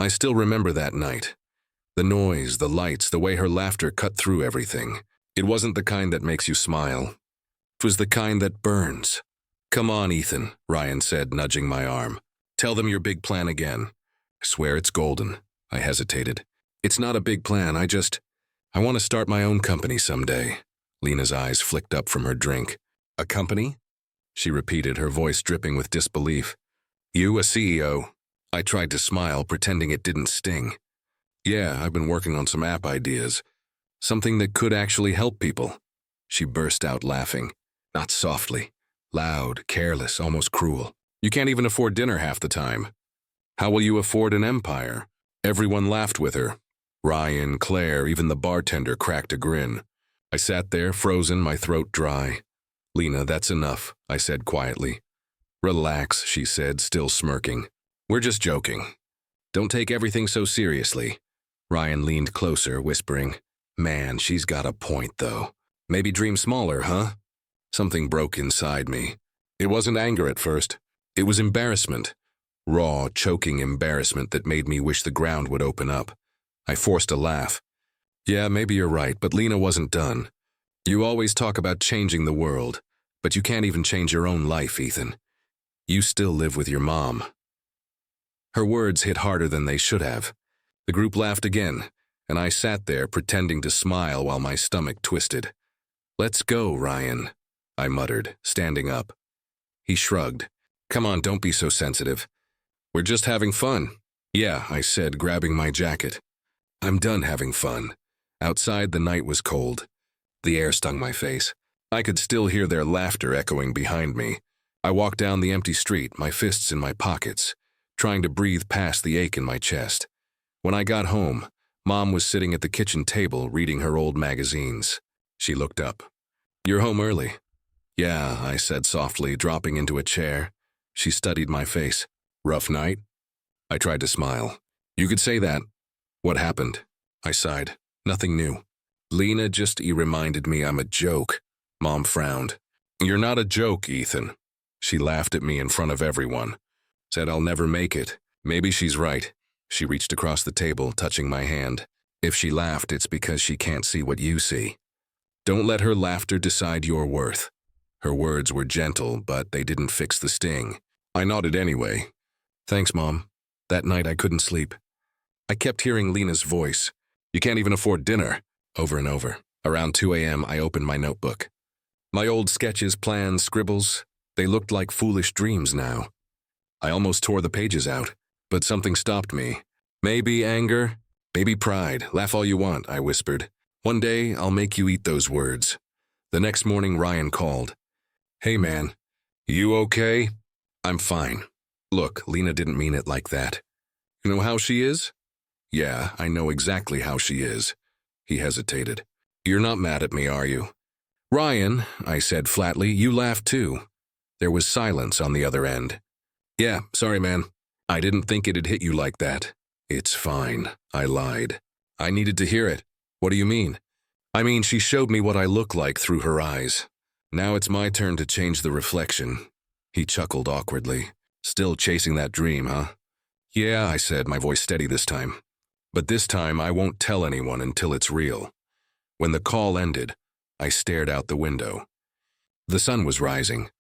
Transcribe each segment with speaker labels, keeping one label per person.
Speaker 1: I still remember that night. The noise, the lights, the way her laughter cut through everything. It wasn't the kind that makes you smile. It was the kind that burns. "Come on, Ethan," Ryan said, nudging my arm. "Tell them your big plan again." "I swear it's golden." I hesitated. "It's not a big plan, I want to start my own company someday." Lena's eyes flicked up from her drink. "A company?" she repeated, her voice dripping with disbelief. "You, a CEO?" I tried to smile, pretending it didn't sting. "Yeah, I've been working on some app ideas. Something that could actually help people." She burst out laughing. Not softly. Loud, careless, almost cruel. "You can't even afford dinner half the time. How will you afford an empire?" Everyone laughed with her. Ryan, Claire, even the bartender cracked a grin. I sat there, frozen, my throat dry. "Lena, that's enough," I said quietly. "Relax," she said, still smirking. "We're just joking. Don't take everything so seriously." Ryan leaned closer, whispering, "Man, she's got a point, though. Maybe dream smaller, huh?" Something broke inside me. It wasn't anger at first. It was embarrassment. Raw, choking embarrassment that made me wish the ground would open up. I forced a laugh. "Yeah, maybe you're right, but Lena wasn't done. You always talk about changing the world, but you can't even change your own life, Ethan. You still live with your mom." Her words hit harder than they should have. The group laughed again, and I sat there pretending to smile while my stomach twisted. "Let's go, Ryan," I muttered, standing up. He shrugged. "Come on, don't be so sensitive. We're just having fun." "Yeah," I said, grabbing my jacket. "I'm done having fun." Outside, the night was cold. The air stung my face. I could still hear their laughter echoing behind me. I walked down the empty street, my fists in my pockets, trying to breathe past the ache in my chest. When I got home, Mom was sitting at the kitchen table reading her old magazines. She looked up. "You're home early." "Yeah," I said softly, dropping into a chair. She studied my face. "Rough night?" I tried to smile. "You could say that." "What happened?" I sighed. "Nothing new." "Lena just reminded me I'm a joke." Mom frowned. "You're not a joke, Ethan." She laughed at me in front of everyone. Said I'll never make it. Maybe she's right. She reached across the table, touching my hand. If she laughed, it's because she can't see what you see. Don't let her laughter decide your worth. Her words were gentle, but they didn't fix the sting. I nodded anyway. "Thanks, Mom. That night I couldn't sleep. I kept hearing Lena's voice. 'You can't even afford dinner,' over and over. Around 2 a.m., I opened my notebook. My old sketches, plans, scribbles, they looked like foolish dreams now. I almost tore the pages out, but something stopped me. Maybe anger, maybe pride. Laugh all you want, I whispered. One day, I'll make you eat those words. The next morning, Ryan called. "Hey, man, you okay?" "I'm fine." "Look, Lena didn't mean it like that." "You know how she is?" "Yeah, I know exactly how she is." He hesitated. "You're not mad at me, are you?" "Ryan," I said flatly, "you laughed too." There was silence on the other end. "Yeah, sorry, man. I didn't think it'd hit you like that." "It's fine," I lied. "I needed to hear it." "What do you mean?" "I mean, she showed me what I look like through her eyes. Now it's my turn to change the reflection." He chuckled awkwardly. "Still chasing that dream, huh?" "Yeah," I said, my voice steady this time. "But this time I won't tell anyone until it's real." When the call ended, I stared out the window. The sun was rising,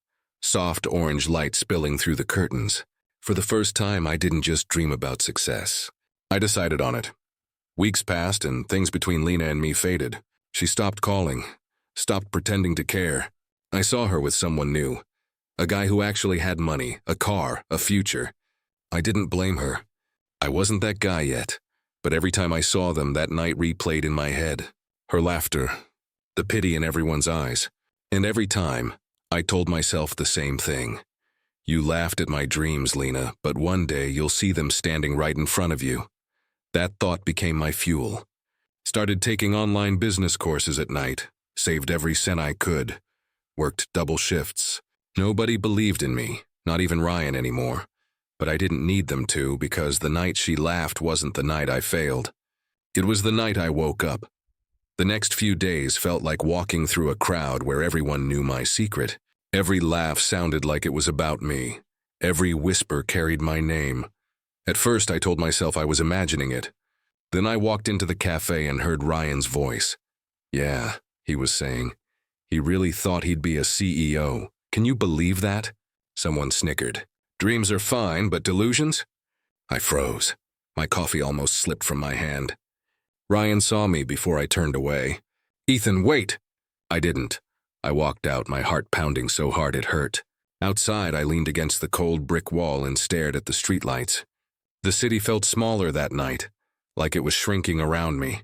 Speaker 1: soft orange light spilling through the curtains. For the first time, I didn't just dream about success. I decided on it. Weeks passed and things between Lena and me faded. She stopped calling, stopped pretending to care. I saw her with someone new, a guy who actually had money, a car, a future. I didn't blame her. I wasn't that guy yet, but every time I saw them, that night replayed in my head. Her laughter, the pity in everyone's eyes. And every time, I told myself the same thing. You laughed at my dreams, Lena, but one day you'll see them standing right in front of you. That thought became my fuel. Started taking online business courses at night, saved every cent I could, worked double shifts. Nobody believed in me, not even Ryan anymore. But I didn't need them to because the night she laughed wasn't the night I failed. It was the night I woke up. The next few days felt like walking through a crowd where everyone knew my secret. Every laugh sounded like it was about me. Every whisper carried my name. At first, I told myself I was imagining it. Then I walked into the cafe and heard Ryan's voice. Yeah, he was saying. He really thought he'd be a CEO. Can you believe that? Someone snickered. Dreams are fine, but delusions? I froze. My coffee almost slipped from my hand. Ryan saw me before I turned away. Ethan, wait! I didn't. I walked out, my heart pounding so hard it hurt. Outside, I leaned against the cold brick wall and stared at the streetlights. The city felt smaller that night, like it was shrinking around me.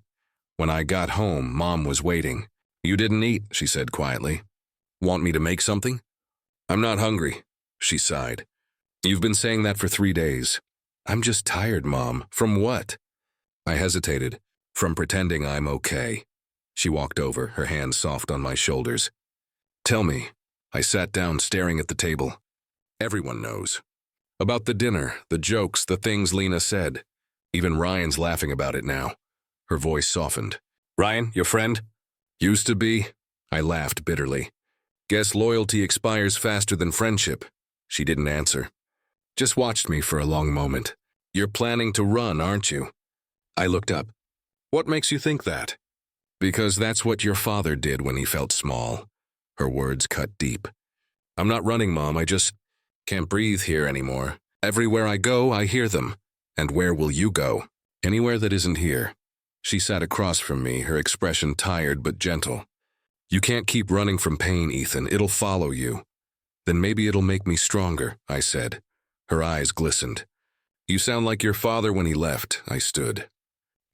Speaker 1: When I got home, Mom was waiting. You didn't eat, she said quietly. Want me to make something? I'm not hungry, she sighed. You've been saying that for 3 days. I'm just tired, Mom. From what? I hesitated. From pretending I'm okay. She walked over, her hands soft on my shoulders. Tell me. I sat down, staring at the table. Everyone knows. About the dinner, the jokes, the things Lena said. Even Ryan's laughing about it now. Her voice softened. Ryan, your friend? Used to be. I laughed bitterly. Guess loyalty expires faster than friendship. She didn't answer. Just watched me for a long moment. You're planning to run, aren't you? I looked up. What makes you think that? Because that's what your father did when he felt small. Her words cut deep. I'm not running, Mom. I just can't breathe here anymore. Everywhere I go, I hear them. And where will you go? Anywhere that isn't here. She sat across from me, her expression tired but gentle. You can't keep running from pain, Ethan. It'll follow you. Then maybe it'll make me stronger, I said. Her eyes glistened. You sound like your father when he left, I stood.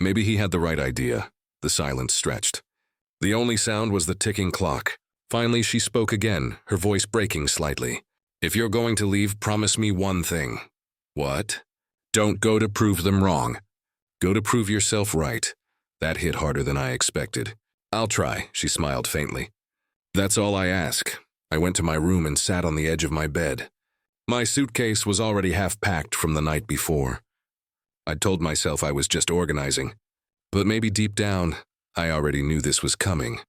Speaker 1: Maybe he had the right idea. The silence stretched. The only sound was the ticking clock. Finally, she spoke again, her voice breaking slightly. If you're going to leave, promise me one thing. What? Don't go to prove them wrong. Go to prove yourself right. That hit harder than I expected. I'll try, she smiled faintly. That's all I ask. I went to my room and sat on the edge of my bed. My suitcase was already half packed from the night before. I'd told myself I was just organizing. But maybe deep down, I already knew this was coming.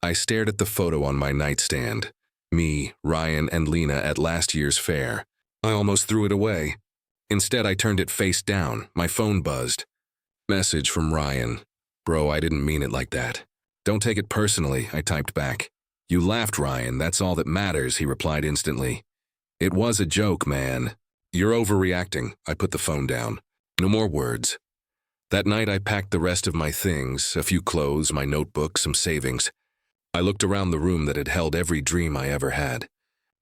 Speaker 1: I stared at the photo on my nightstand. Me, Ryan, and Lena at last year's fair. I almost threw it away. Instead, I turned it face down. My phone buzzed. Message from Ryan. Bro, I didn't mean it like that. Don't take it personally, I typed back. You laughed, Ryan. That's all that matters, he replied instantly. It was a joke, man. You're overreacting. I put the phone down. No more words. That night, I packed the rest of my things, a few clothes, my notebook, some savings. I looked around the room that had held every dream I ever had.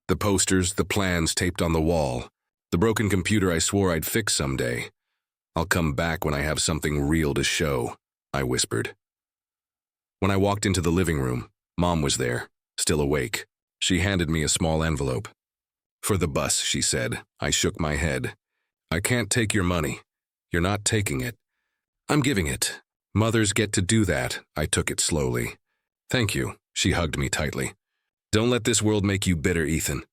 Speaker 1: The posters, the plans taped on the wall, the broken computer I swore I'd fix someday. I'll come back when I have something real to show, I whispered. When I walked into the living room, Mom was there, still awake. She handed me a small envelope. For the bus, she said. I shook my head. I can't take your money. You're not taking it. I'm giving it. Mothers get to do that. I took it slowly. Thank you. She hugged me tightly. Don't let this world make you bitter, Ethan.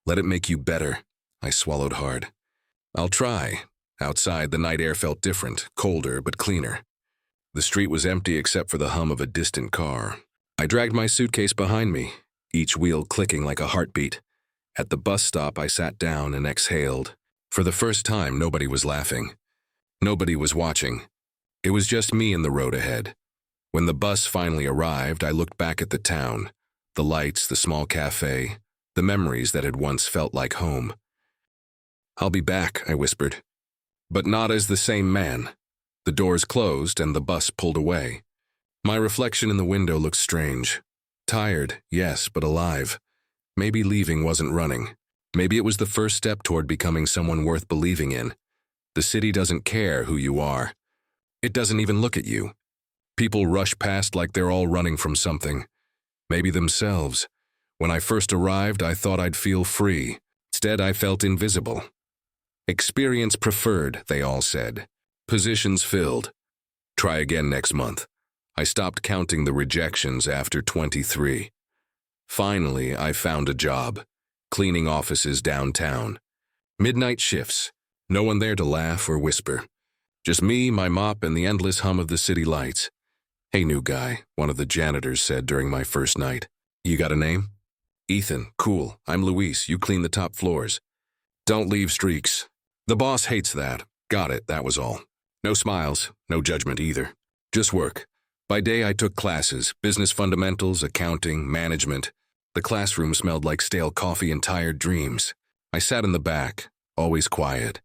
Speaker 1: Let it make you better. I swallowed hard. I'll try. Outside, the night air felt different, colder but cleaner. The street was empty except for the hum of a distant car. I dragged my suitcase behind me, each wheel clicking like a heartbeat. At the bus stop, I sat down and exhaled. For the first time, nobody was laughing. Nobody was watching. It was just me and the road ahead. When the bus finally arrived, I looked back at the town, the lights, the small cafe, the memories that had once felt like home. I'll be back, I whispered. But not as the same man. The doors closed and the bus pulled away. My reflection in the window looked strange. Tired, yes, but alive. Maybe leaving wasn't running. Maybe it was the first step toward becoming someone worth believing in. The city doesn't care who you are. It doesn't even look at you. People rush past like they're all running from something. Maybe themselves. When I first arrived, I thought I'd feel free. Instead, I felt invisible. Experience preferred, they all said. Positions filled. Try again next month. I stopped counting the rejections after 23. Finally, I found a job. Cleaning offices downtown. Midnight shifts. No one there to laugh or whisper. Just me, my mop, and the endless hum of the city lights. Hey, new guy, one of the janitors said during my first night. You got a name? Ethan, cool. I'm Luis. You clean the top floors. Don't leave streaks. The boss hates that. Got it, that was all. No smiles, no judgment either. Just work. By day I took classes, business fundamentals, accounting, management. The classroom smelled like stale coffee and tired dreams. I sat in the back, always quiet,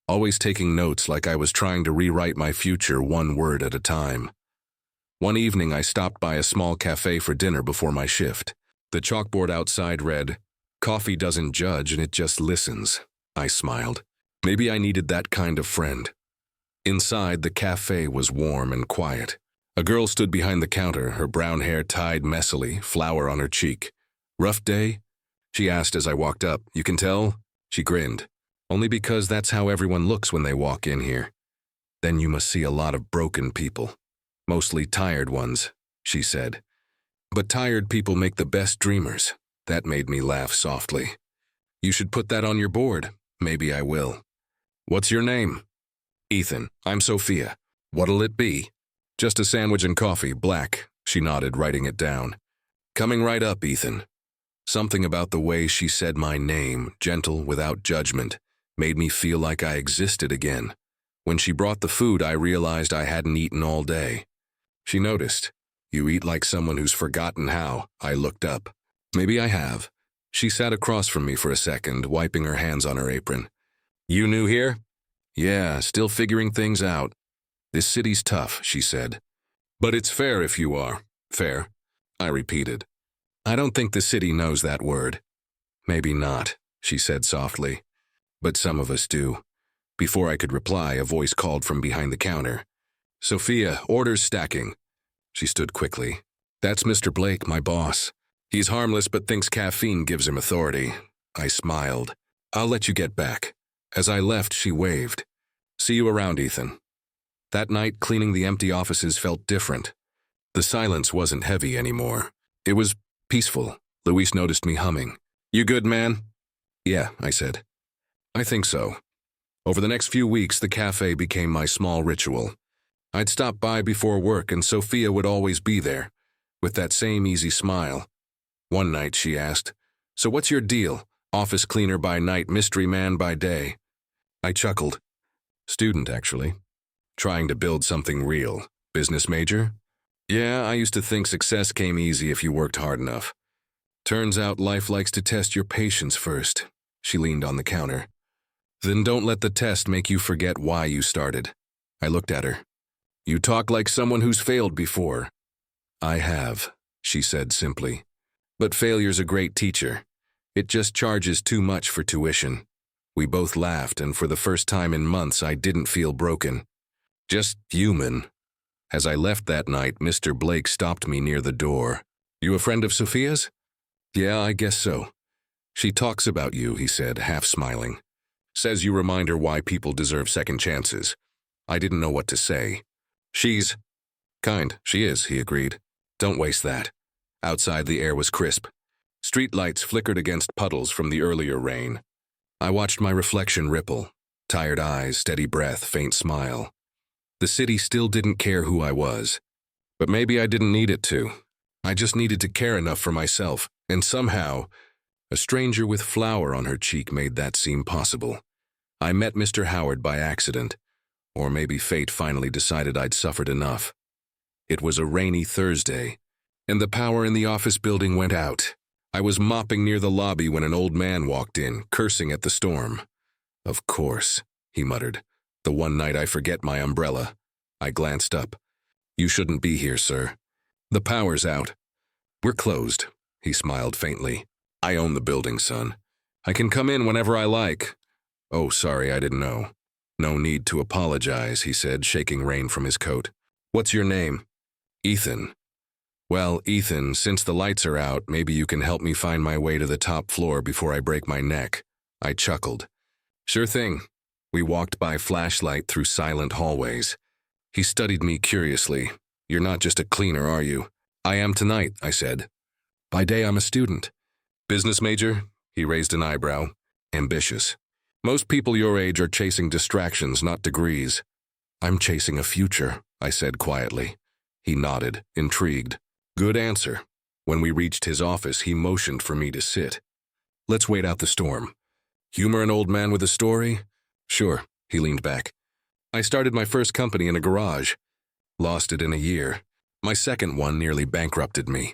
Speaker 1: always taking notes like I was trying to rewrite my future one word at a time. One evening I stopped by a small cafe for dinner before my shift. The chalkboard outside read, "Coffee doesn't judge and it just listens." I smiled. Maybe I needed that kind of friend. Inside, the cafe was warm and quiet. A girl stood behind the counter, her brown hair tied messily, flour on her cheek. "Rough day?" she asked as I walked up. "You can tell?" She grinned. "Only because that's how everyone looks when they walk in here." "Then you must see a lot of broken people. Mostly tired ones," she said. "But tired people make the best dreamers." That made me laugh softly. "You should put that on your board." "Maybe I will." "What's your name?" "Ethan. I'm Sophia." "What'll it be?" "Just a sandwich and coffee, black." She nodded, writing it down. "Coming right up, Ethan." Something about the way she said my name, gentle, without judgment, made me feel like I existed again. When she brought the food, I realized I hadn't eaten all day. She noticed. "You eat like someone who's forgotten how." I looked up. "Maybe I have." She sat across from me for a second, wiping her hands on her apron. "You new here?" "Yeah, still figuring things out." "This city's tough," she said. "But it's fair if you are." "Fair?" I repeated. "I don't think the city knows that word." "Maybe not," she said softly. "But some of us do." Before I could reply, a voice called from behind the counter. "Sophia, orders stacking." She stood quickly. "That's Mr. Blake, my boss. He's harmless but thinks caffeine gives him authority." I smiled. "I'll let you get back." As I left, she waved. "See you around, Ethan." That night, cleaning the empty offices felt different. The silence wasn't heavy anymore. It was peaceful. Luis noticed me humming. "You good, man?" "Yeah," I said. "I think so." Over the next few weeks, the cafe became my small ritual. I'd stop by before work, and Sophia would always be there, with that same easy smile. One night she asked, "So what's your deal? Office cleaner by night, mystery man by day?" I chuckled. "Student, actually. Trying to build something real. Business major?" "Yeah, I used to think success came easy if you worked hard enough. Turns out life likes to test your patience first." She leaned on the counter. "Then don't let the test make you forget why you started." I looked at her. "You talk like someone who's failed before." "I have," she said simply. "But failure's a great teacher. It just charges too much for tuition." We both laughed, and for the first time in months I didn't feel broken. Just human. As I left that night, Mr. Blake stopped me near the door. "You a friend of Sophia's?" "Yeah, I guess so." "She talks about you," he said, half smiling. "Says you remind her why people deserve second chances." I didn't know what to say. "She's kind, she is," he agreed. "Don't waste that." Outside, the air was crisp. Street lights flickered against puddles from the earlier rain. I watched my reflection ripple. Tired eyes, steady breath, faint smile. The city still didn't care who I was. But maybe I didn't need it to. I just needed to care enough for myself, and somehow, a stranger with flour on her cheek made that seem possible. I met Mr. Howard by accident, or maybe fate finally decided I'd suffered enough. It was a rainy Thursday, and the power in the office building went out. I was mopping near the lobby when an old man walked in, cursing at the storm. "Of course," he muttered. "The one night I forget my umbrella." I glanced up. "You shouldn't be here, sir." "The power's out." "We're closed," he smiled faintly. "I own the building, son. I can come in whenever I like." "Oh, sorry, I didn't know." "No need to apologize," he said, shaking rain from his coat. "What's your name?" "Ethan." "Well, Ethan, since the lights are out, maybe you can help me find my way to the top floor before I break my neck." I chuckled. "Sure thing." We walked by flashlight through silent hallways. He studied me curiously. "You're not just a cleaner, are you?" "I am tonight," I said. "By day, I'm a student." "Business major?" He raised an eyebrow. "Ambitious. Most people your age are chasing distractions, not degrees." "I'm chasing a future," I said quietly. He nodded, intrigued. "Good answer." When we reached his office, he motioned for me to sit. "Let's wait out the storm." "Humor an old man with a story?" "Sure." He leaned back. I started my first company in a garage. Lost it in a year. My second one nearly bankrupted me.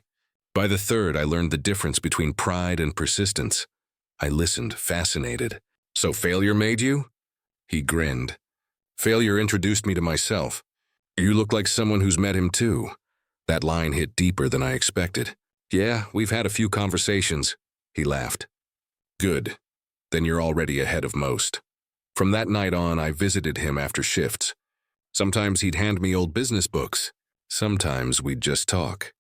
Speaker 1: By the third, I learned the difference between pride and persistence. I listened, fascinated. So failure made you? He grinned. Failure introduced me to myself. You look like someone who's met him too. That line hit deeper than I expected. Yeah, we've had a few conversations. He laughed. Good. Then you're already ahead of most. From that night on, I visited him after shifts. Sometimes he'd hand me old business books. Sometimes we'd just talk.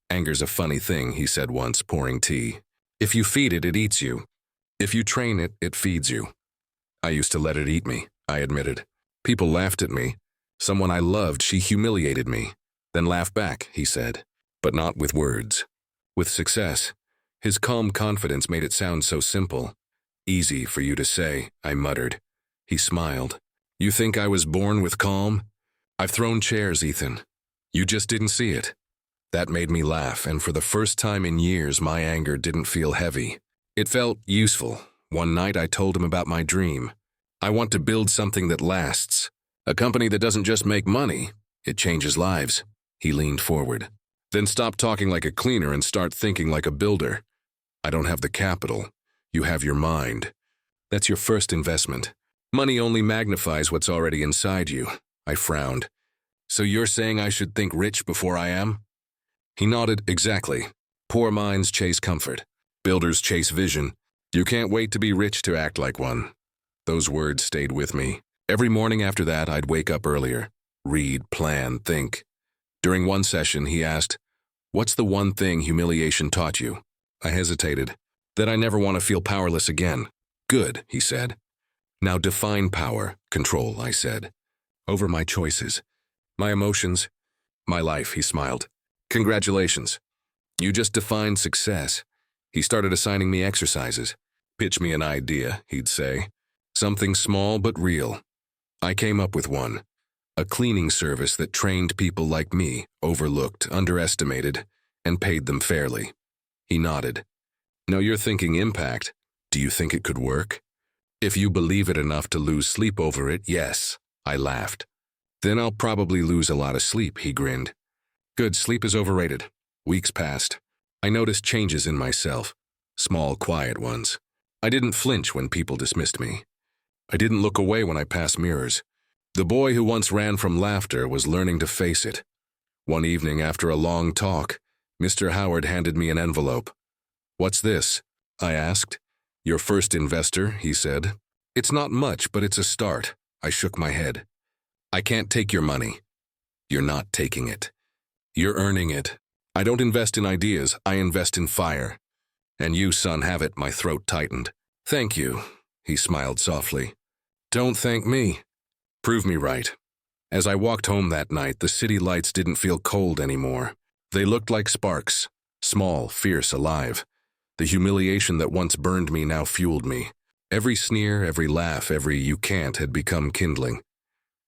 Speaker 1: Anger's a funny thing, he said once, pouring tea. If you feed it, it eats you. If you train it, it feeds you. I used to let it eat me, I admitted. People laughed at me. Someone I loved, she humiliated me. Then laugh back, he said. But not with words. With success. His calm confidence made it sound so simple. Easy for you to say, I muttered. He smiled. You think I was born with calm? I've thrown chairs, Ethan. You just didn't see it. That made me laugh, and for the first time in years, my anger didn't feel heavy. It felt useful. One night I told him about my dream. I want to build something that lasts. A company that doesn't just make money, it changes lives. He leaned forward. Then stop talking like a cleaner and start thinking like a builder. I don't have the capital. You have your mind. That's your first investment. Money only magnifies what's already inside you. I frowned. So you're saying I should think rich before I am? He nodded. Exactly. Poor minds chase comfort. Builders chase vision. You can't wait to be rich to act like one. Those words stayed with me. Every morning after that, I'd wake up earlier. Read, plan, think. During one session, he asked, "What's the one thing humiliation taught you?" I hesitated. That I never want to feel powerless again. Good, he said. Now define power, control, I said. Over my choices, my emotions, my life, he smiled. Congratulations. You just defined success. He started assigning me exercises. Pitch me an idea, he'd say. Something small but real. I came up with one. A cleaning service that trained people like me, overlooked, underestimated, and paid them fairly. He nodded. No, you're thinking impact. Do you think it could work? If you believe it enough to lose sleep over it, yes, I laughed. Then I'll probably lose a lot of sleep, he grinned. Good, sleep is overrated. Weeks passed. I noticed changes in myself. Small, quiet ones. I didn't flinch when people dismissed me. I didn't look away when I passed mirrors. The boy who once ran from laughter was learning to face it. One evening after a long talk, Mr. Howard handed me an envelope. What's this? I asked. Your first investor, he said. It's not much, but it's a start. I shook my head. I can't take your money. You're not taking it. You're earning it. I don't invest in ideas, I invest in fire. And you, son, have it, my throat tightened. Thank you, he smiled softly. Don't thank me. Prove me right. As I walked home that night, the city lights didn't feel cold anymore. They looked like sparks, small, fierce, alive. The humiliation that once burned me now fueled me. Every sneer, every laugh, every you can't had become kindling.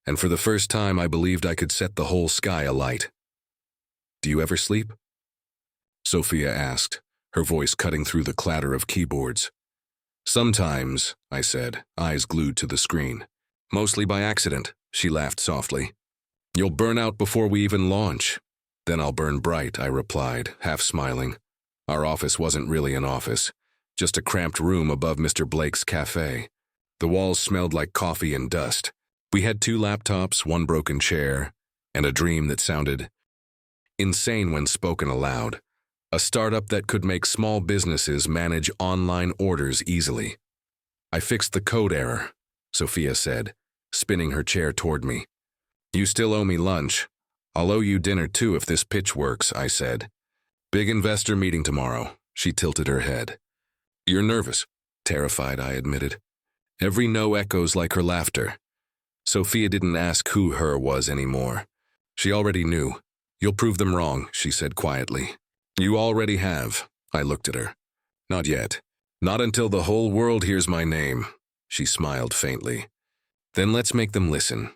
Speaker 1: And for the first time, I believed I could set the whole sky alight. Do you ever sleep? Sophia asked, her voice cutting through the clatter of keyboards. Sometimes, I said, eyes glued to the screen. Mostly by accident, she laughed softly. You'll burn out before we even launch. Then I'll burn bright, I replied, half smiling. Our office wasn't really an office, just a cramped room above Mr. Blake's cafe. The walls smelled like coffee and dust. We had 2 laptops, 1 broken chair, and a dream that sounded insane when spoken aloud. A startup that could make small businesses manage online orders easily. I fixed the code error, Sophia said, spinning her chair toward me. You still owe me lunch. I'll owe you dinner too if this pitch works, I said. Big investor meeting tomorrow. She tilted her head. You're nervous. Terrified, I admitted. Every no echoes like her laughter. Sophia didn't ask who her was anymore. She already knew. You'll prove them wrong, she said quietly. You already have. I looked at her. Not yet. Not until the whole world hears my name. She smiled faintly. Then let's make them listen.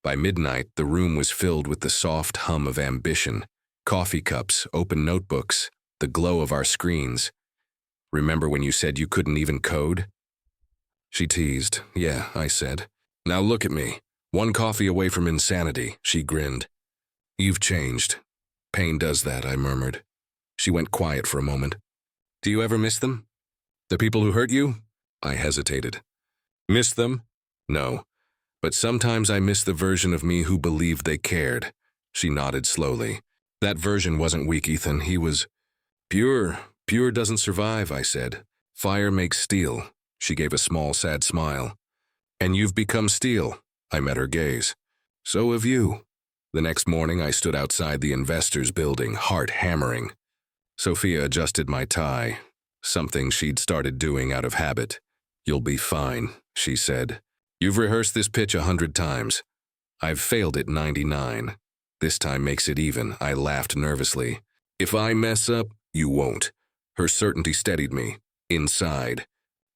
Speaker 1: By midnight, the room was filled with the soft hum of ambition. Coffee cups, open notebooks, the glow of our screens. Remember when you said you couldn't even code? She teased. Yeah, I said. Now look at me. One coffee away from insanity, she grinned. You've changed. Pain does that, I murmured. She went quiet for a moment. Do you ever miss them? The people who hurt you? I hesitated. Miss them? No. But sometimes I miss the version of me who believed they cared. She nodded slowly. That version wasn't weak, Ethan. He was pure. Pure doesn't survive, I said. Fire makes steel. She gave a small, sad smile. And you've become steel. I met her gaze. So have you. The next morning, I stood outside the investors' building, heart hammering. Sophia adjusted my tie, something she'd started doing out of habit. You'll be fine, she said. You've rehearsed this pitch 100 times. I've failed it 99. This time makes it even, I laughed nervously. If I mess up, you won't. Her certainty steadied me. Inside.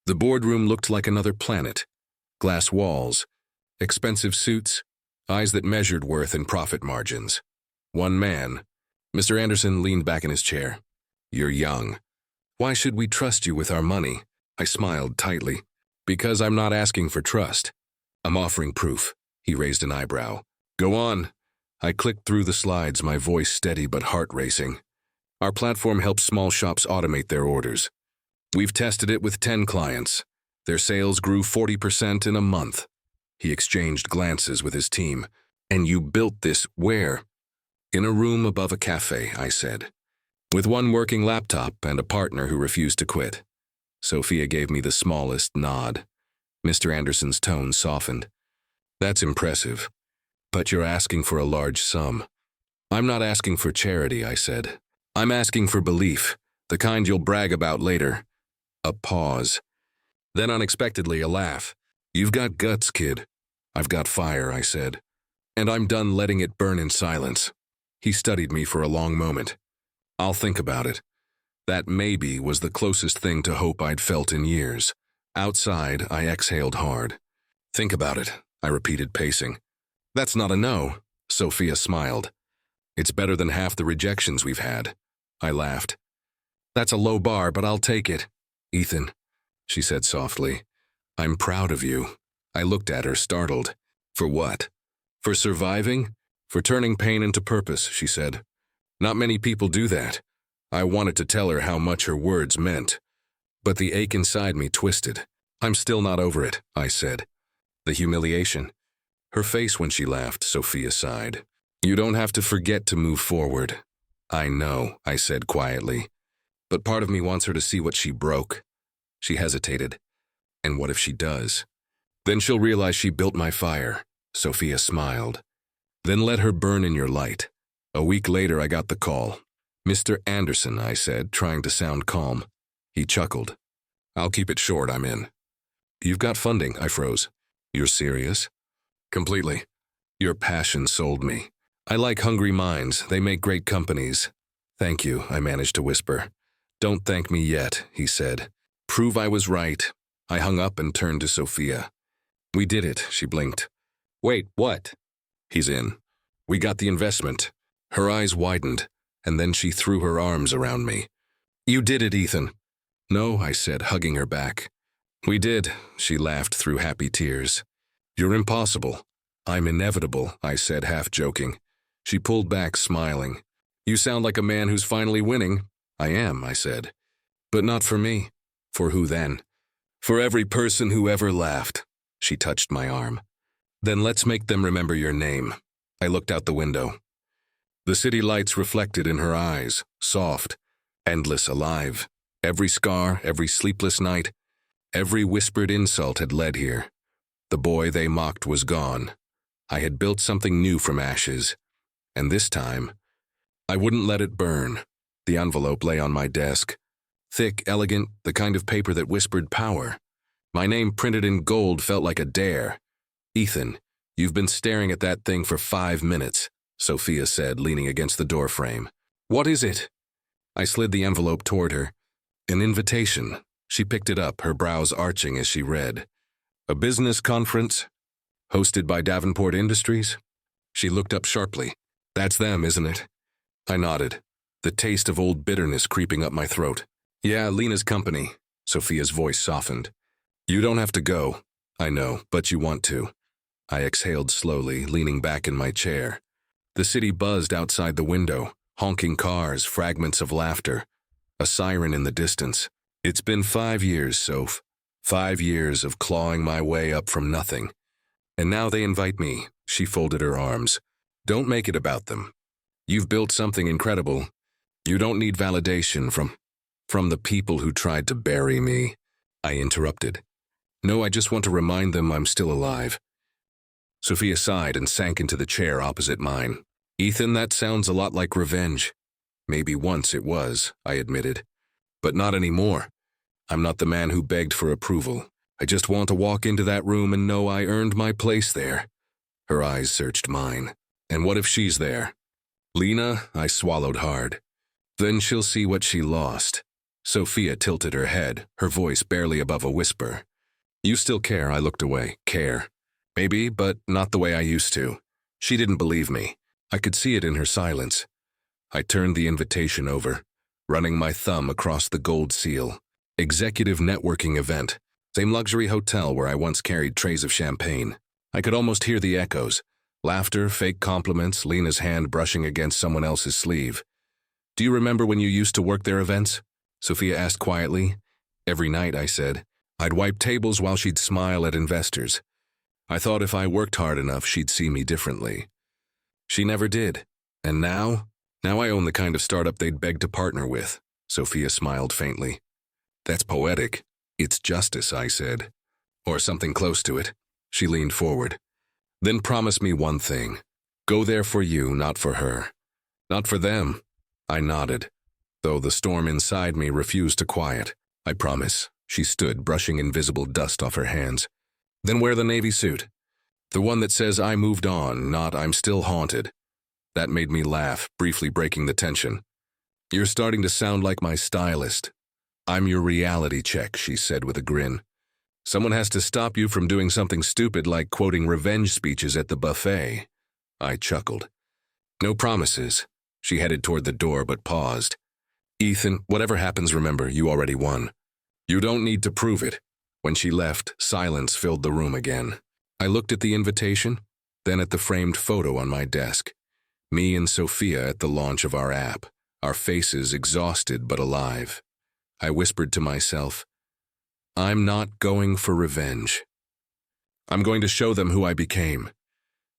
Speaker 1: The boardroom looked like another planet. Glass walls, expensive suits, eyes that measured worth and profit margins. One man. Mr. Anderson leaned back in his chair. You're young. Why should we trust you with our money? I smiled tightly. Because I'm not asking for trust. I'm offering proof. He raised an eyebrow. Go on. I clicked through the slides, my voice steady but heart racing. Our platform helps small shops automate their orders. We've tested it with 10 clients. Their sales grew 40% in a month. He exchanged glances with his team. And you built this where? In a room above a cafe, I said. With one working laptop and a partner who refused to quit. Sophia gave me the smallest nod. Mr. Anderson's tone softened. That's impressive. But you're asking for a large sum. I'm not asking for charity, I said. I'm asking for belief, the kind you'll brag about later. A pause. Then unexpectedly a laugh. You've got guts, kid. I've got fire, I said. And I'm done letting it burn in silence. He studied me for a long moment. I'll think about it. That maybe was the closest thing to hope I'd felt in years. Outside, I exhaled hard. Think about it, I repeated, pacing. That's not a no, Sophia smiled. It's better than half the rejections we've had. I laughed. That's a low bar, but I'll take it. Ethan, she said softly, I'm proud of you. I looked at her, startled. For what? For surviving? For turning pain into purpose, she said. Not many people do that. I wanted to tell her how much her words meant. But the ache inside me twisted. I'm still not over it, I said. The humiliation. Her face when she laughed, Sophia sighed. You don't have to forget to move forward. I know, I said quietly. But part of me wants her to see what she broke. She hesitated. And what if she does? Then she'll realize she built my fire. Sophia smiled. Then let her burn in your light. A week later, I got the call. Mr. Anderson, I said, trying to sound calm. He chuckled. I'll keep it short, I'm in. You've got funding, I froze. You're serious? Completely. Your passion sold me. I like hungry minds. They make great companies. Thank you, I managed to whisper. Don't thank me yet, he said. Prove I was right. I hung up and turned to Sophia. We did it, she blinked. Wait, what? He's in. We got the investment. Her eyes widened, and then she threw her arms around me. You did it, Ethan. No, I said, hugging her back. We did, she laughed through happy tears. You're impossible. I'm inevitable, I said, half joking. She pulled back, smiling. You sound like a man who's finally winning. I am, I said. But not for me. For who then? For every person who ever laughed. She touched my arm. Then let's make them remember your name. I looked out the window. The city lights reflected in her eyes, soft, endless, alive. Every scar, every sleepless night, every whispered insult had led here. The boy they mocked was gone. I had built something new from ashes. And this time, I wouldn't let it burn. The envelope lay on my desk. Thick, elegant, the kind of paper that whispered power. My name printed in gold felt like a dare. Ethan, you've been staring at that thing for 5 minutes, Sophia said, leaning against the doorframe. What is it? I slid the envelope toward her. An invitation. She picked it up, her brows arching as she read. A business conference? Hosted by Davenport Industries? She looked up sharply. That's them, isn't it? I nodded, the taste of old bitterness creeping up my throat. Yeah, Lena's company. Sophia's voice softened. You don't have to go. I know, but you want to. I exhaled slowly, leaning back in my chair. The city buzzed outside the window, honking cars, fragments of laughter, a siren in the distance. It's been 5 years, Soph. 5 years of clawing my way up from nothing. And now they invite me. She folded her arms. Don't make it about them. You've built something incredible. You don't need validation from the people who tried to bury me. I interrupted. No, I just want to remind them I'm still alive. Sophia sighed and sank into the chair opposite mine. Ethan, that sounds a lot like revenge. Maybe once it was, I admitted. But not anymore. I'm not the man who begged for approval. I just want to walk into that room and know I earned my place there. Her eyes searched mine. And what if she's there? Lena, I swallowed hard. Then she'll see what she lost. Sophia tilted her head, her voice barely above a whisper. You still care, I looked away. Care. Maybe, but not the way I used to. She didn't believe me. I could see it in her silence. I turned the invitation over, running my thumb across the gold seal. Executive networking event. Same luxury hotel where I once carried trays of champagne. I could almost hear the echoes. Laughter, fake compliments, Lena's hand brushing against someone else's sleeve. Do you remember when you used to work their events? Sophia asked quietly. Every night, I said. I'd wipe tables while she'd smile at investors. I thought if I worked hard enough, she'd see me differently. She never did. And now? Now I own the kind of startup they'd beg to partner with. Sophia smiled faintly. That's poetic. It's justice, I said. Or something close to it. She leaned forward. Then promise me one thing. Go there for you, not for her. Not for them. I nodded, though the storm inside me refused to quiet. I promise. She stood, brushing invisible dust off her hands. Then wear the Navy suit. The one that says I moved on, not I'm still haunted. That made me laugh, briefly breaking the tension. You're starting to sound like my stylist. I'm your reality check, she said with a grin. Someone has to stop you from doing something stupid like quoting revenge speeches at the buffet. I chuckled. No promises. She headed toward the door but paused. Ethan, whatever happens, remember, you already won. You don't need to prove it. When she left, silence filled the room again. I looked at the invitation, then at the framed photo on my desk. Me and Sophia at the launch of our app, our faces exhausted but alive. I whispered to myself, I'm not going for revenge. I'm going to show them who I became.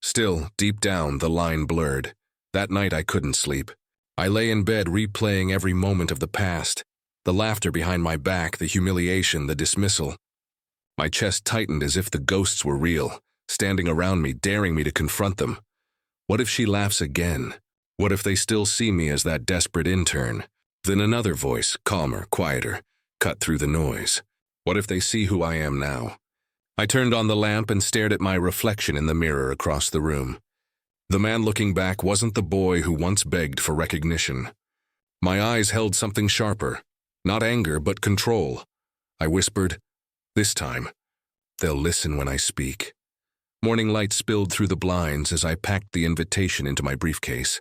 Speaker 1: Still, deep down, the line blurred. That night I couldn't sleep. I lay in bed replaying every moment of the past, the laughter behind my back, the humiliation, the dismissal. My chest tightened as if the ghosts were real, standing around me, daring me to confront them. What if she laughs again? What if they still see me as that desperate intern? Then another voice, calmer, quieter, cut through the noise. What if they see who I am now? I turned on the lamp and stared at my reflection in the mirror across the room. The man looking back wasn't the boy who once begged for recognition. My eyes held something sharper, not anger, but control. I whispered, this time, they'll listen when I speak. Morning light spilled through the blinds as I packed the invitation into my briefcase.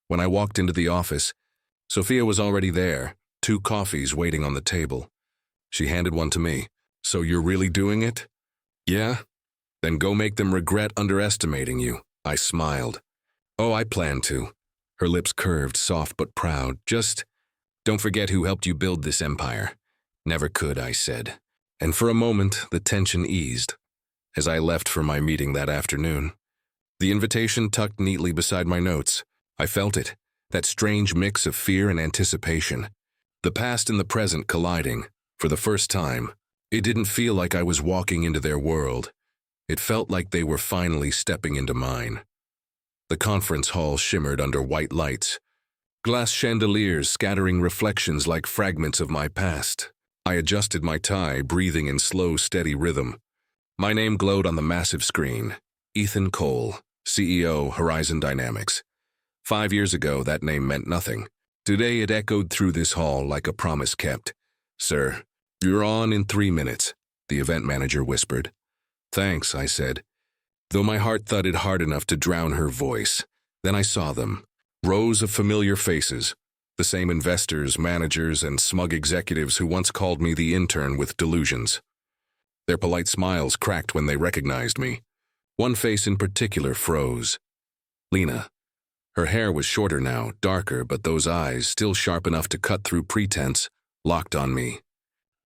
Speaker 1: When I walked into the office, Sophia was already there, 2 coffees waiting on the table. She handed one to me. So you're really doing it? Yeah? Then go make them regret underestimating you. I smiled. Oh, I plan to. Her lips curved, soft but proud. Just don't forget who helped you build this empire. Never could, I said. And for a moment, the tension eased. As I left for my meeting that afternoon, the invitation tucked neatly beside my notes. I felt it, that strange mix of fear and anticipation. The past and the present colliding. For the first time, it didn't feel like I was walking into their world. It felt like they were finally stepping into mine. The conference hall shimmered under white lights, glass chandeliers scattering reflections like fragments of my past. I adjusted my tie, breathing in slow, steady rhythm. My name glowed on the massive screen. Ethan Cole, CEO, Horizon Dynamics. 5 years ago, that name meant nothing. Today, it echoed through this hall like a promise kept. Sir, you're on in 3 minutes, the event manager whispered. Thanks, I said, though my heart thudded hard enough to drown her voice. Then I saw them, rows of familiar faces, the same investors, managers, and smug executives who once called me the intern with delusions. Their polite smiles cracked when they recognized me. One face in particular froze. Lena. Her hair was shorter now, darker, but those eyes, still sharp enough to cut through pretense, locked on me.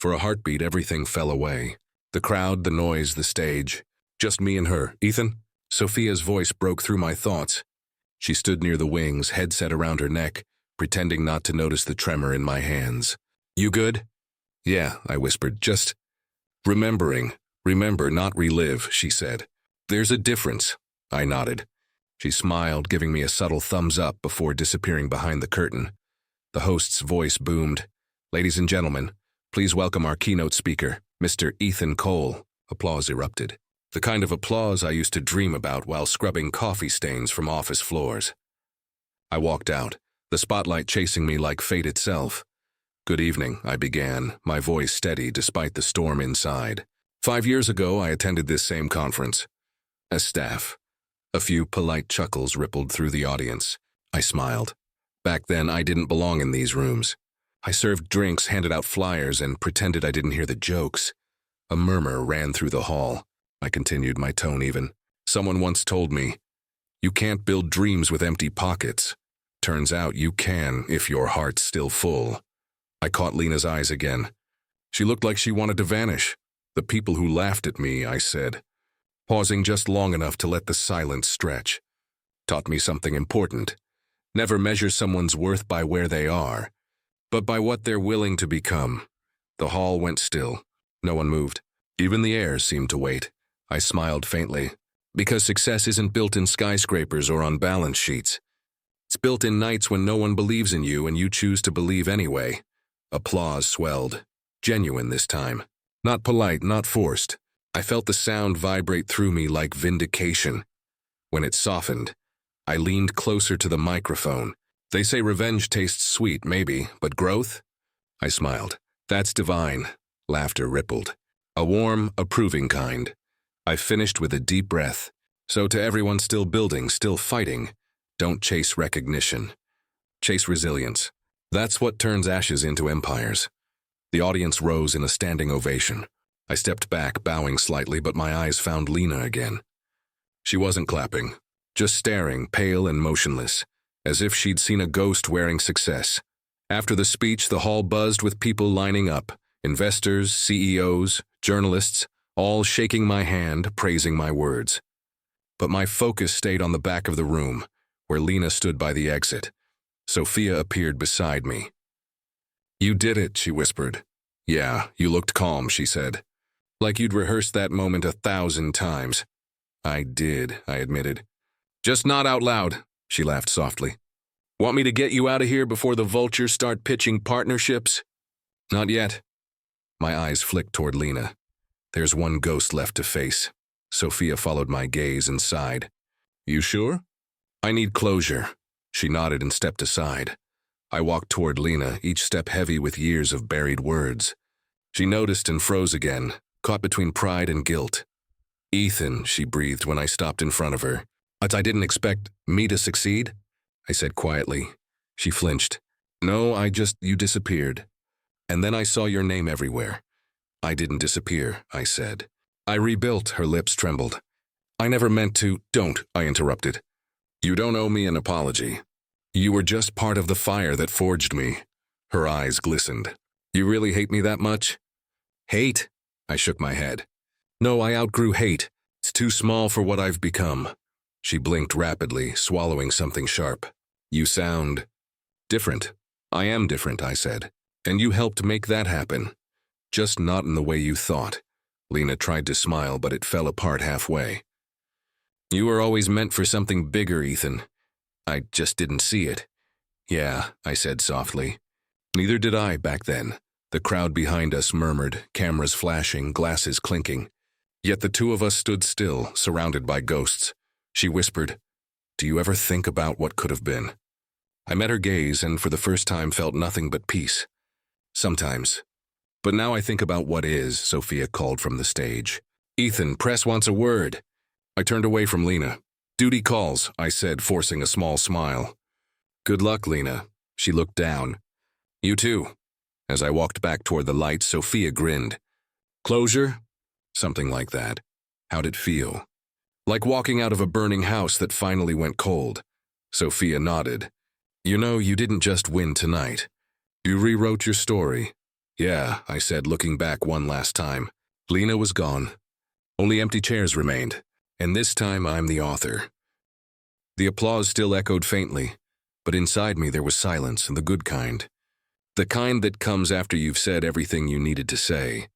Speaker 1: For a heartbeat, everything fell away. The crowd, the noise, the stage. Just me and her. Ethan? Sophia's voice broke through my thoughts. She stood near the wings, head set around her neck, pretending not to notice the tremor in my hands. You good? Yeah, I whispered, just remembering. Remember, not relive, she said. There's a difference. I nodded. She smiled, giving me a subtle thumbs up before disappearing behind the curtain. The host's voice boomed. Ladies and gentlemen, please welcome our keynote speaker, Mr. Ethan Cole. Applause erupted. The kind of applause I used to dream about while scrubbing coffee stains from office floors. I walked out, the spotlight chasing me like fate itself. Good evening, I began, my voice steady despite the storm inside. 5 years ago, I attended this same conference. As staff. A few polite chuckles rippled through the audience. I smiled. Back then, I didn't belong in these rooms. I served drinks, handed out flyers, and pretended I didn't hear the jokes. A murmur ran through the hall. I continued, my tone even. Someone once told me, you can't build dreams with empty pockets. Turns out you can if your heart's still full. I caught Lena's eyes again. She looked like she wanted to vanish. The people who laughed at me, I said, pausing just long enough to let the silence stretch. Taught me something important. Never measure someone's worth by where they are, but by what they're willing to become. The hall went still. No one moved. Even the air seemed to wait. I smiled faintly. Because success isn't built in skyscrapers or on balance sheets. It's built in nights when no one believes in you and you choose to believe anyway. Applause swelled. Genuine this time. Not polite, not forced. I felt the sound vibrate through me like vindication. When it softened, I leaned closer to the microphone. They say revenge tastes sweet, maybe, but growth? I smiled. That's divine. Laughter rippled. A warm, approving kind. I finished with a deep breath. So to everyone still building, still fighting, don't chase recognition. Chase resilience. That's what turns ashes into empires. The audience rose in a standing ovation. I stepped back, bowing slightly, but my eyes found Lena again. She wasn't clapping, just staring, pale and motionless, as if she'd seen a ghost wearing success. After the speech, the hall buzzed with people lining up, investors, CEOs, journalists, all shaking my hand, praising my words. But my focus stayed on the back of the room, where Lena stood by the exit. Sophia appeared beside me. You did it, she whispered. Yeah, you looked calm, she said. Like you'd rehearsed that moment 1,000 times. I did, I admitted. Just not out loud, she laughed softly. Want me to get you out of here before the vultures start pitching partnerships? Not yet. My eyes flicked toward Lena. There's one ghost left to face. Sophia followed my gaze and sighed. You sure? I need closure. She nodded and stepped aside. I walked toward Lena, each step heavy with years of buried words. She noticed and froze again, caught between pride and guilt. Ethan, she breathed when I stopped in front of her. But I didn't expect me to succeed? I said quietly. She flinched. No, you disappeared. And then I saw your name everywhere. I didn't disappear, I said. I rebuilt, her lips trembled. I never meant to. Don't, I interrupted. You don't owe me an apology. You were just part of the fire that forged me. Her eyes glistened. You really hate me that much? Hate? I shook my head. No, I outgrew hate. It's too small for what I've become. She blinked rapidly, swallowing something sharp. You sound different. I am different, I said. And you helped make that happen. Just not in the way you thought. Lena tried to smile, but it fell apart halfway. You were always meant for something bigger, Ethan. I just didn't see it. Yeah, I said softly. Neither did I back then. The crowd behind us murmured, cameras flashing, glasses clinking. Yet the two of us stood still, surrounded by ghosts. She whispered, Do you ever think about what could have been? I met her gaze and for the first time felt nothing but peace. Sometimes. But now I think about what is, Sophia called from the stage. Ethan, press wants a word. I turned away from Lena. Duty calls, I said, forcing a small smile. Good luck, Lena. She looked down. You too. As I walked back toward the light, Sophia grinned. Closure? Something like that. How'd it feel? Like walking out of a burning house that finally went cold. Sophia nodded. You know, you didn't just win tonight. You rewrote your story. Yeah, I said, looking back one last time. Lena was gone. Only empty chairs remained. And this time I'm the author. The applause still echoed faintly, but inside me there was silence, and the good kind. The kind that comes after you've said everything you needed to say.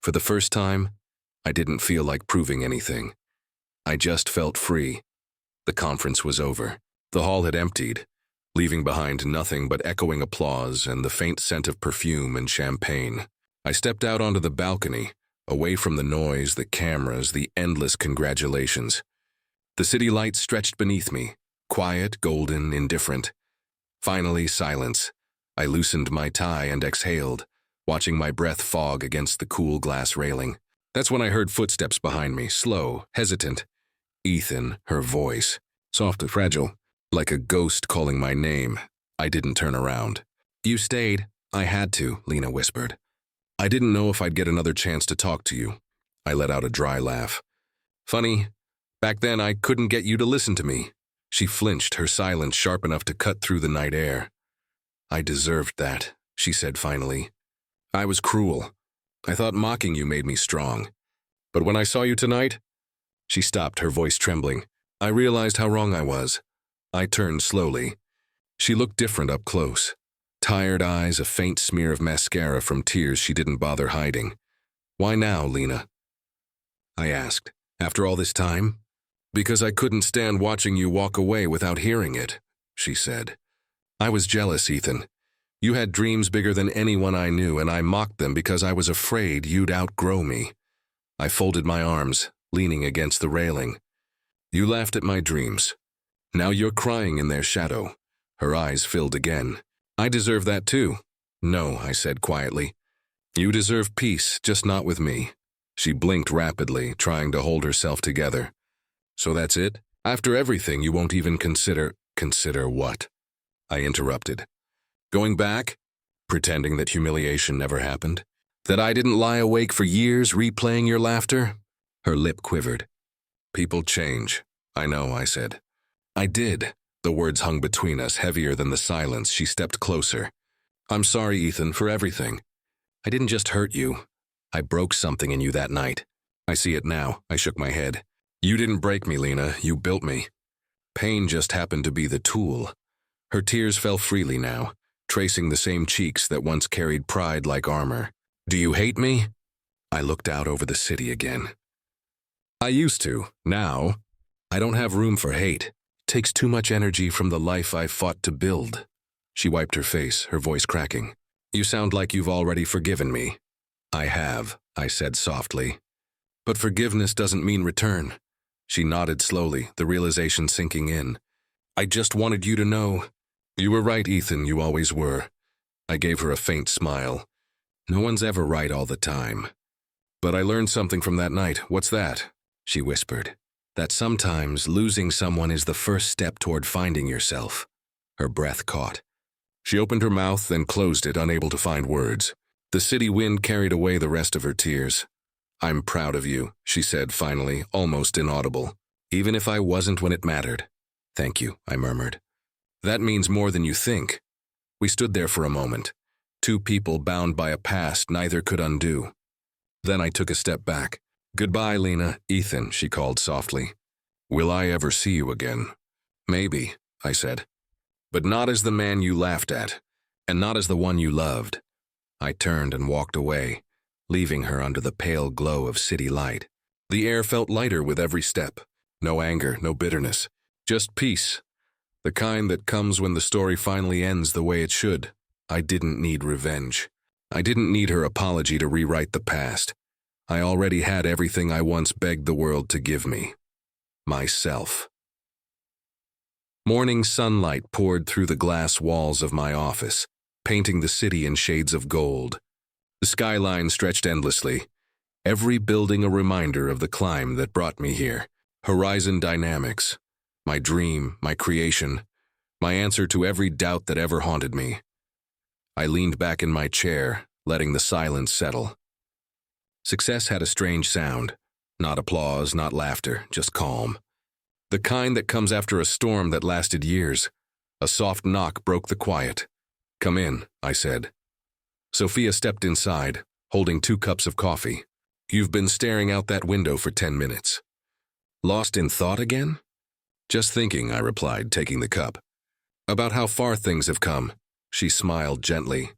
Speaker 1: For the first time, I didn't feel like proving anything. I just felt free. The conference was over. The hall had emptied, leaving behind nothing but echoing applause and the faint scent of perfume and champagne. I stepped out onto the balcony, away from the noise, the cameras, the endless congratulations. The city lights stretched beneath me, quiet, golden, indifferent. Finally, silence. I loosened my tie and exhaled, watching my breath fog against the cool glass railing. That's when I heard footsteps behind me, slow, hesitant. Ethan, her voice, soft and fragile, like a ghost calling my name. I didn't turn around. You stayed. I had to, Lena whispered. I didn't know if I'd get another chance to talk to you. I let out a dry laugh. Funny, back then I couldn't get you to listen to me. She flinched, her silence sharp enough to cut through the night air. I deserved that, she said finally. I was cruel. I thought mocking you made me strong. But when I saw you tonight, she stopped, her voice trembling. I realized how wrong I was. I turned slowly. She looked different up close. Tired eyes, a faint smear of mascara from tears she didn't bother hiding. Why now, Lena? I asked. After all this time? Because I couldn't stand watching you walk away without hearing it, she said. I was jealous, Ethan. You had dreams bigger than anyone I knew, and I mocked them because I was afraid you'd outgrow me. I folded my arms, leaning against the railing. You laughed at my dreams. Now you're crying in their shadow. Her eyes filled again. I deserve that too. No, I said quietly. You deserve peace, just not with me. She blinked rapidly, trying to hold herself together. So that's it? After everything, you won't even consider... Consider what? I interrupted. Going back? Pretending that humiliation never happened? That I didn't lie awake for years replaying your laughter? Her lip quivered. People change. I know, I said. I did. The words hung between us, heavier than the silence. She stepped closer. I'm sorry, Ethan, for everything. I didn't just hurt you. I broke something in you that night. I see it now. I shook my head. You didn't break me, Lena. You built me. Pain just happened to be the tool. Her tears fell freely now, tracing the same cheeks that once carried pride like armor. Do you hate me? I looked out over the city again. I used to. Now, I don't have room for hate. It takes too much energy from the life I fought to build. She wiped her face, her voice cracking. You sound like you've already forgiven me. I have, I said softly. But forgiveness doesn't mean return. She nodded slowly, the realization sinking in. I just wanted you to know. You were right, Ethan, you always were. I gave her a faint smile. No one's ever right all the time. But I learned something from that night. What's that? She whispered. That sometimes losing someone is the first step toward finding yourself. Her breath caught. She opened her mouth, then closed it, unable to find words. The city wind carried away the rest of her tears. I'm proud of you, she said finally, almost inaudible. Even if I wasn't when it mattered. Thank you, I murmured. That means more than you think. We stood there for a moment. Two people bound by a past neither could undo. Then I took a step back. Goodbye, Lena, Ethan, she called softly. Will I ever see you again? Maybe, I said. But not as the man you laughed at, and not as the one you loved. I turned and walked away, leaving her under the pale glow of city light. The air felt lighter with every step. No anger, no bitterness, just peace. The kind that comes when the story finally ends the way it should. I didn't need revenge. I didn't need her apology to rewrite the past. I already had everything I once begged the world to give me. Myself. Morning sunlight poured through the glass walls of my office, painting the city in shades of gold. The skyline stretched endlessly, every building a reminder of the climb that brought me here. Horizon dynamics, my dream, my creation, my answer to every doubt that ever haunted me. I leaned back in my chair, letting the silence settle. Success had a strange sound. Not applause, not laughter, just calm. The kind that comes after a storm that lasted years. A soft knock broke the quiet. "Come in," I said. Sophia stepped inside, holding 2 cups of coffee. "You've been staring out that window for 10 minutes. Lost in thought again?" "Just thinking," I replied, taking the cup. "About how far things have come." She smiled gently.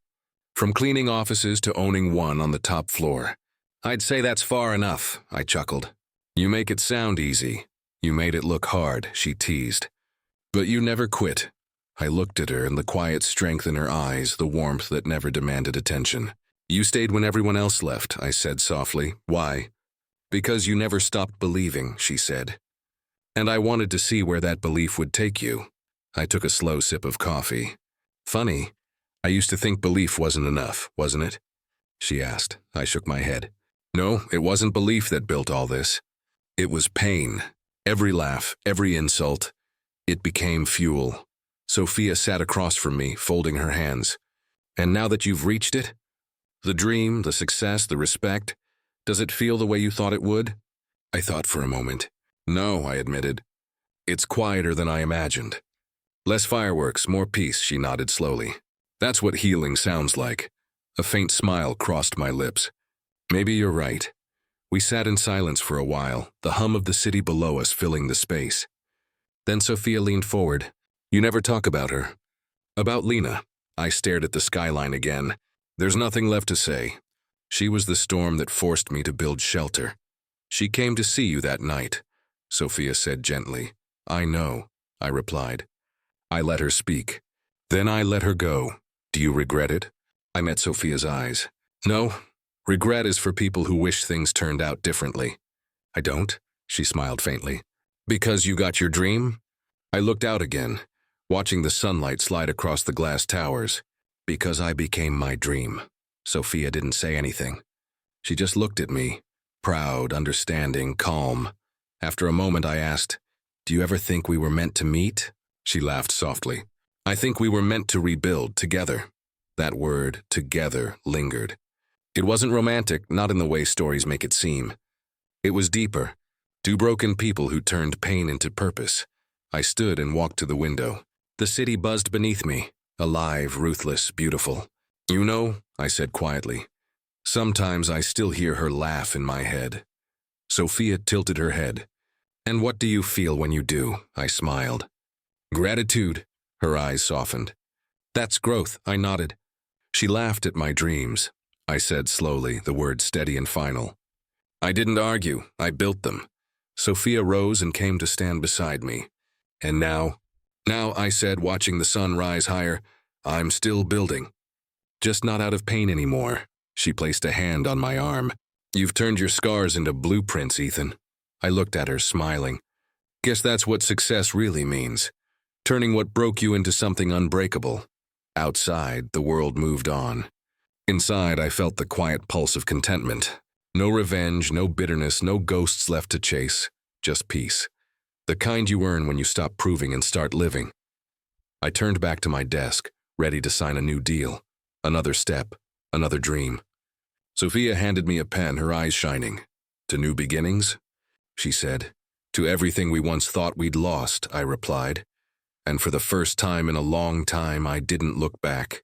Speaker 1: "From cleaning offices to owning one on the top floor." "I'd say that's far enough," I chuckled. "You make it sound easy. You made it look hard," she teased. "But you never quit." I looked at her, and the quiet strength in her eyes, the warmth that never demanded attention. "You stayed when everyone else left," I said softly. "Why?" "Because you never stopped believing," she said. "And I wanted to see where that belief would take you." I took a slow sip of coffee. "Funny, I used to think belief wasn't enough, wasn't it?" she asked. I shook my head. "No, it wasn't belief that built all this. It was pain. Every laugh, every insult. It became fuel." Sophia sat across from me, folding her hands. "And now that you've reached it? The dream, the success, the respect, does it feel the way you thought it would?" I thought for a moment. "No," I admitted. "It's quieter than I imagined. Less fireworks, more peace," she nodded slowly. "That's what healing sounds like." A faint smile crossed my lips. "Maybe you're right." We sat in silence for a while, the hum of the city below us filling the space. Then Sophia leaned forward. "You never talk about her." "About Lena." I stared at the skyline again. "There's nothing left to say. She was the storm that forced me to build shelter." "She came to see you that night," Sophia said gently. "I know," I replied. I let her speak. "Then I let her go. Do you regret it?" I met Sophia's eyes. "No. Regret is for people who wish things turned out differently." "I don't," she smiled faintly. "Because you got your dream?" I looked out again, watching the sunlight slide across the glass towers. "Because I became my dream." Sophia didn't say anything. She just looked at me, proud, understanding, calm. After a moment I asked, "Do you ever think we were meant to meet?" She laughed softly. "I think we were meant to rebuild together." That word, together, lingered. It wasn't romantic, not in the way stories make it seem. It was deeper. 2 broken people who turned pain into purpose. I stood and walked to the window. The city buzzed beneath me, alive, ruthless, beautiful. "You know," I said quietly, "sometimes I still hear her laugh in my head." Sophia tilted her head. "And what do you feel when you do?" I smiled. "Gratitude." Her eyes softened. "That's growth," I nodded. She laughed at my dreams. I said slowly, the words steady and final. "I didn't argue, I built them." Sophia rose and came to stand beside me. "And now?" "Now," I said, watching the sun rise higher, "I'm still building. Just not out of pain anymore." She placed a hand on my arm. "You've turned your scars into blueprints, Ethan." I looked at her, smiling. "Guess that's what success really means. Turning what broke you into something unbreakable." Outside, the world moved on. Inside, I felt the quiet pulse of contentment. No revenge, no bitterness, no ghosts left to chase. Just peace. The kind you earn when you stop proving and start living. I turned back to my desk, ready to sign a new deal. Another step, another dream. Sophia handed me a pen, her eyes shining. "To new beginnings?" she said. "To everything we once thought we'd lost," I replied. And for the first time in a long time, I didn't look back.